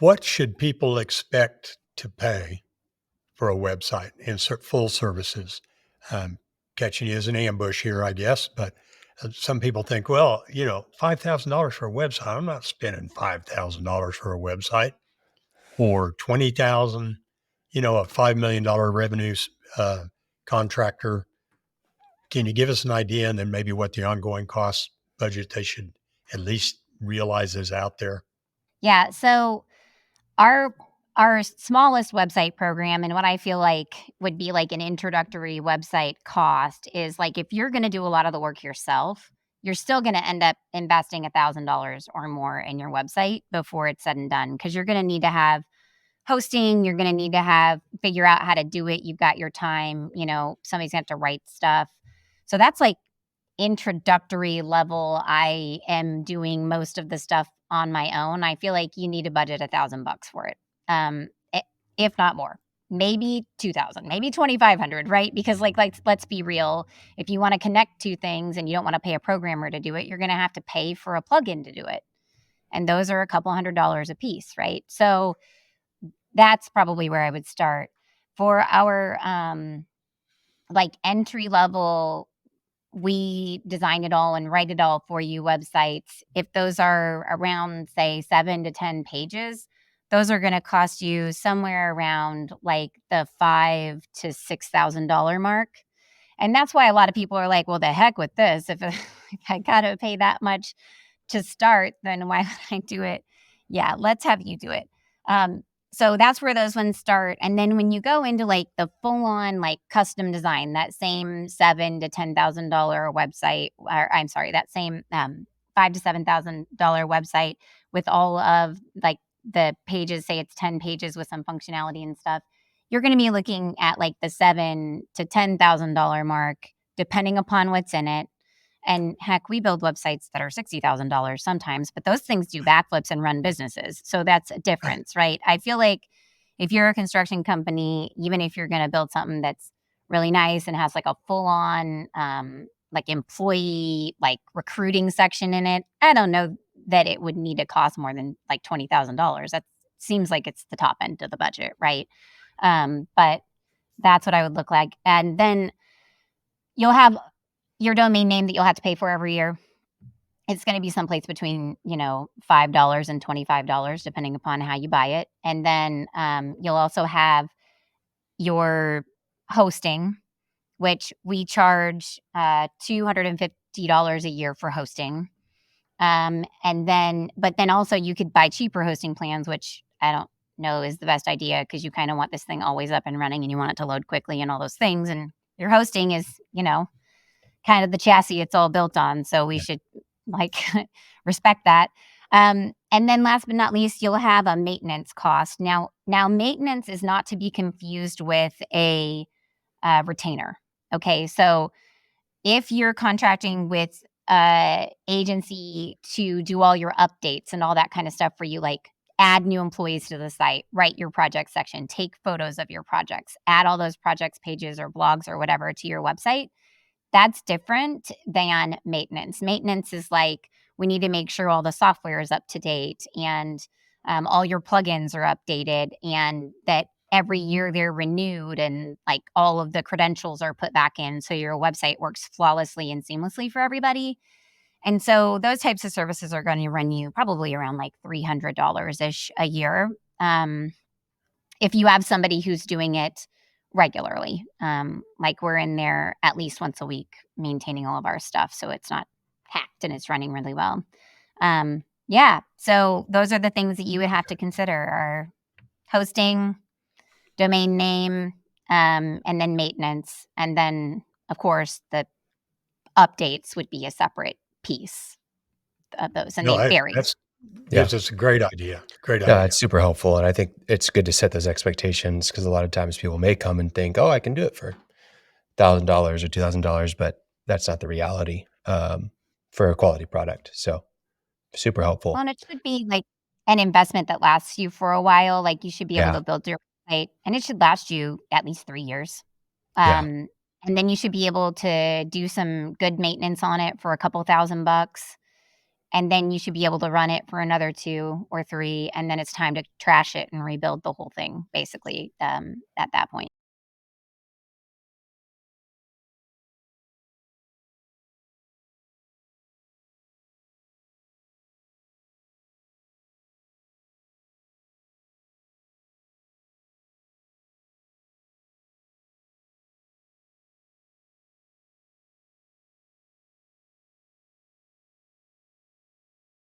What should people expect to pay for a website in full services? Um, Catching you as an ambush here, I guess, but some people think, well, $5,000 for a website. I'm not spending $5,000 for a website or 20,000. A $5 million revenue uh, contractor. Can you give us an idea, and then maybe what the ongoing cost budget they should at least realize is out there? Yeah. So our our smallest website program and what I feel like would be like an introductory website cost is like if you're going to do a lot of the work yourself, you're still going to end up investing $1,000 or more in your website before it's said and done because you're going to need to have hosting, you're going to need to have figure out how to do it. You've got your time, somebody's going to have to write stuff. So that's like introductory level. I am doing most of the stuff on my own. I feel like you need to budget $1,000 for it. Um, i- if not more, maybe 2,000, maybe 2,500, right? Because like let's be real. If you want to connect two things and you don't want to pay a programmer to do it, you're going to have to pay for a plugin to do it. And those are a couple $100 a piece, right? So that's probably where I would start. For our like entry level, we design it all and write it all for you websites. If those are around say 7 to 10 pages, those are going to cost you somewhere around like the $5 to $6,000 mark. And that's why a lot of people are like, well, the heck with this. If I got to pay that much to start, then why would I do it? Yeah, let's have you do it. So that's where those ones start. And then when you go into like the full on like custom design, that same $7,000 to $10,000 website, or I'm sorry, that same $5,000 to $7,000 website with all of like the pages, say it's 10 pages with some functionality and stuff, you're going to be looking at like the $7,000 to $10,000 mark, depending upon what's in it. And heck, we build websites that are $60,000 sometimes, but those things do backflips and run businesses. So that's a difference, right? I feel like if you're a construction company, even if you're going to build something that's really nice and has like a full on like employee like recruiting section in it, I don't know that it would need to cost more than like $20,000. That seems like it's the top end of the budget, right? But that's what I would look like. And then you'll have your domain name that you'll have to pay for every year. It's going to be someplace between, $5 and $25, depending upon how you buy it. And then you'll also have your hosting, which we charge $250 a year for hosting. But then also you could buy cheaper hosting plans, which I don't know is the best idea because you kind of want this thing always up and running and you want it to load quickly and all those things. And your hosting is, kind of the chassis it's all built on. So we should like respect that. And then last but not least, you'll have a maintenance cost. Now maintenance is not to be confused with a retainer. Okay, so if you're contracting with a agency to do all your updates and all that kind of stuff for you, like add new employees to the site, write your project section, take photos of your projects, add all those projects pages or blogs or whatever to your website, that's different than maintenance. Maintenance is like we need to make sure all the software is up to date and all your plugins are updated and that every year they're renewed and like all of the credentials are put back in so your website works flawlessly and seamlessly for everybody. And so those types of services are going to run you probably around like $300 ish a year. If you have somebody who's doing it regularly. Like we're in there at least once a week maintaining all of our stuff so it's not hacked and it's running really well. Yeah, so those are the things that you would have to consider are hosting, domain name, and then maintenance. And then, of course, the updates would be a separate piece of those, and No, they vary. this Yeah. is a great idea. Great No, idea. it's super helpful. And I think it's good to set those expectations because a lot of times people may come and think, oh, I can do it for $1,000 or $2,000, but that's not the reality for a quality product. So super Well, helpful. and it should be like an investment that lasts you for a while. Like you should be able Yeah. to build your website and it should last you at least 3 years. Yeah. Um, and then you should be able to do some good maintenance on it for a couple $1,000. and then you should be able to run it for another 2 or 3, and then it's time to trash it and rebuild the whole thing basically, at that point.